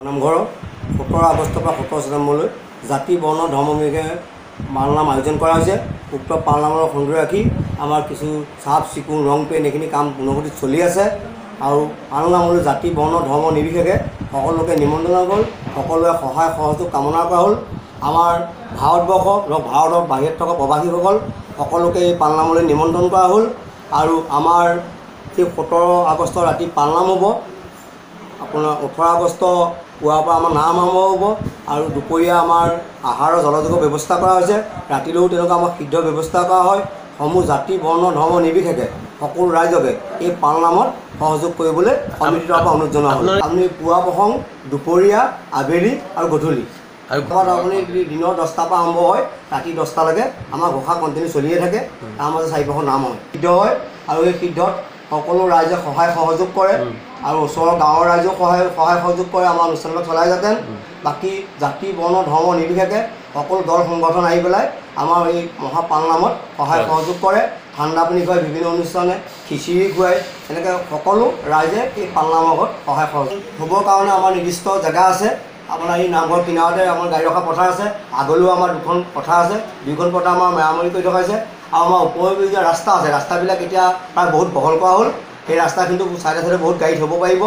নামঘৰ 17 আগষ্টৰ পৰা 17 ছেপ্টেম্বৰলৈ জাতি বৰ্ণ ধৰ্ম নিৰ্বিশেষে পালনাম আয়োজন কৰা হৈছে। উক্ত পালনামৰ সংগ্ৰহ ৰাখি আমাৰ কিছু চাফ চিকুণ ৰং পেইণ্ট এইখিনি কাম পুনগতিত চলি আছে আৰু পালনামলৈ জাতি বৰ্ণ ধৰ্ম নিৰ্বিশেষে সকলোকে নিমন্ত্ৰণ হ'ল, সকলোৱে সহায় সহযোগ কামনা কৰা হ'ল। আমাৰ ভাৰতবৰ্ষ ভাৰতৰ বাহিৰত থকা প্ৰবাসীসকল সকলোকে এই পালনামলৈ নিমন্ত্ৰণ কৰা হ'ল আৰু আমাৰ এই 17 আগষ্ট ৰাতি পালনাম হ'ব। আপোনাৰ 18 আগষ্ট পুৱাৰ পৰা আমাৰ নাম আৰম্ভ হ'ব আৰু দুপৰীয়া আমাৰ আহাৰৰ জলযোগৰ ব্যৱস্থা কৰা হৈছে। ৰাতিলৈও তেনেকুৱা আমাৰ সিদ্ধ ব্যৱস্থা কৰা হয়। সমূহ জাতি বৰ্ণ ধৰ্ম নিৰ্বিশেষে সকলো ৰাইজকে এই পালনামত সহযোগ কৰিবলৈ সমিতিৰ পৰা অনুৰোধ জনোৱা হ'ল। আপুনি পুৱা প্ৰসংগ, দুপৰীয়া, আবেলি আৰু গধূলি আৰু আপুনি দিনৰ 10টাৰ পৰা আৰম্ভ হয়, ৰাতি 10টালৈকে আমাৰ ঘোষা কণ্টিনিউ চলিয়ে থাকে। তাৰ মাজত 4-5খন নাম হয়, সিদ্ধ হয় আৰু এই সিদ্ধত সকলো ৰাইজে সহায় সহযোগ কৰে আৰু ওচৰৰ গাঁৱৰ ৰাইজেও সহায় সহযোগ কৰে আমাৰ অনুষ্ঠানবিলাক চলাই যাতে। বাকী জাতি বৰ্ণ ধৰ্ম নিৰ্বিশেষে সকলো দল সংগঠন আহি পেলাই আমাৰ এই মহাপালনামত সহায় সহযোগ কৰে। ঠাণ্ডা পানী খুৱাই বিভিন্ন অনুষ্ঠানে খিচিৰি খুৱাই এনেকৈ সকলো ৰাইজে এই পালনামত সহায় সহযোগ হ'বৰ কাৰণে আমাৰ নিৰ্দিষ্ট জেগা আছে। আপোনাৰ এই নামঘৰ কিনাৰতে আমাৰ গাড়ী ৰখা পথাৰ আছে, আগলৈও আমাৰ 2খন পথাৰ আছে। 2খন পথাৰ আমাৰ মেৰামতি কৰি থকা হৈছে আৰু আমাৰ উপযোগীয় ৰাস্তা আছে। ৰাস্তাবিলাক এতিয়া প্ৰায় বহুত বহল কৰা হ'ল। সেই ৰাস্তা কিন্তু চাইডে চাইডে বহুত গাড়ী থ'ব পাৰিব।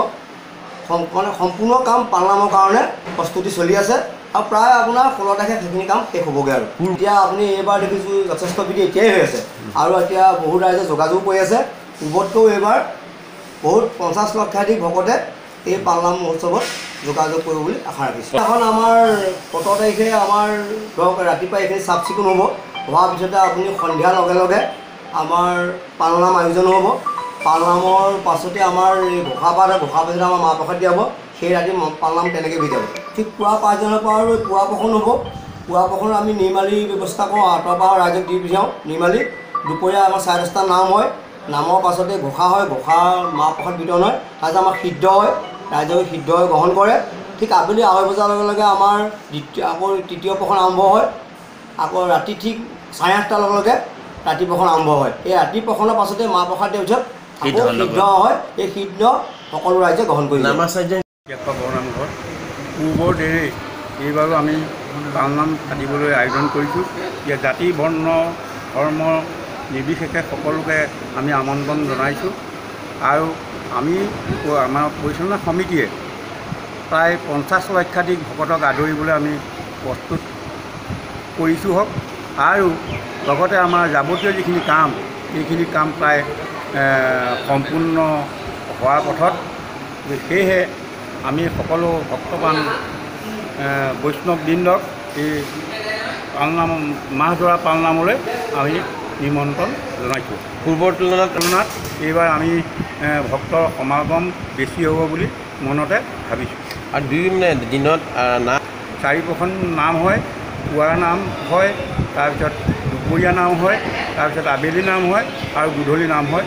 মানে সম্পূৰ্ণ কাম পালনামৰ কাৰণে প্ৰস্তুতি চলি আছে আৰু প্ৰায় আপোনাৰ 16 তাৰিখে সেইখিনি কাম শেষ হ'বগৈ আৰু এতিয়া আপুনি এইবাৰ দেখিছোঁ যথেষ্ট বিধি এতিয়াই হৈ আছে আৰু এতিয়া বহুত ৰাইজে যোগাযোগ কৰি আছে। পূৰ্বতকৈও এইবাৰ বহুত 50 লক্ষাধিক ভকতে এই পালনাম মহোৎসৱত যোগাযোগ কৰিব বুলি আশা ৰাখিছোঁ। এখন আমাৰ 17 তাৰিখে আমাৰ ধৰক ৰাতিপুৱা এইখিনি চাফ চিকুণ হ'ব। হোৱাৰ পিছতে আপুনি সন্ধিয়াৰ লগে লগে আমাৰ পালনাম আয়োজন হ'ব। পালনামৰ পাছতে আমাৰ এই ঘোষা পাছতে আমাৰ মাহ প্ৰসাদ দিয়া হ'ব। সেই ৰাতি পালনাম তেনেকৈ হৈ যাব। ঠিক পুৱা 5জনৰ পৰা আৰু পুৱা প্ৰসন্ন হ'ব। পুৱা প্ৰসন্ন আমি নিৰ্মালী ব্যৱস্থা কৰোঁ, আঁতৰ পৰা ৰাইজক দি পঠিয়াওঁ নিৰ্মালী। দুপৰীয়া আমাৰ 10:30 নাম হয়। নামৰ পাছতে ঘোষা হয়, ঘোষা মাহ প্ৰসাদ বিতৰণ হয়। তাৰপিছত আমাৰ সিদ্ধ হয়, ৰাইজে সিদ্ধ গ্ৰহণ কৰে। ঠিক আবেলি 2:30 বজাৰ লগে লগে আমাৰ আকৌ তৃতীয় প্ৰসন্ন আৰম্ভ হয়। আকৌ ৰাতি ঠিক 8:30টাৰ লগে লগে ৰাতি প্ৰসন্ন আৰম্ভ হয়। এই ৰাতি প্ৰসন্নৰ পাছতে মাহ প্ৰসাদ দিয়াৰ পিছত আকৌ সিদ্ধ হয়। এই সিদ্ধ সকলো ৰাইজে গ্ৰহণ কৰি বৰনামঘৰ পূৰ্বৰ দৰে এইবাৰো আমি পালনাম পাতিবলৈ আয়োজন কৰিছোঁ। ইয়াত জাতি বৰ্ণ ধৰ্ম নিৰ্বিশেষে সকলোকে আমি আমন্ত্ৰণ জনাইছোঁ আৰু আমি আমাৰ পৰিচালনা সমিতিয়ে প্ৰায় 50 লক্ষাধিক ভকতক আদৰিবলৈ আমি প্ৰস্তুত কৰিছোঁ হওক আৰু লগতে আমাৰ যাৱতীয় যিখিনি কাম সেইখিনি কাম প্ৰায় সম্পূৰ্ণ হোৱাৰ পথত। সেয়েহে আমি সকলো ভক্তবান বৈষ্ণৱবৃন্দক এই পালনাম মাহজোৰা পালনামলৈ আমি নিমন্ত্ৰণ জনাইছোঁ। পূৰ্বৰ তুলনাত এইবাৰ আমি ভক্তৰ সমাগম বেছি হ'ব বুলি মনতে ভাবিছোঁ। আৰু দিনত নাম 4 প্ৰসন্ন নাম হয়, পুৱাৰ নাম হয়, তাৰপিছত দুপৰীয়া নাম হয়, তাৰপিছত আবেলি নাম হয় আৰু গধূলি নাম হয়।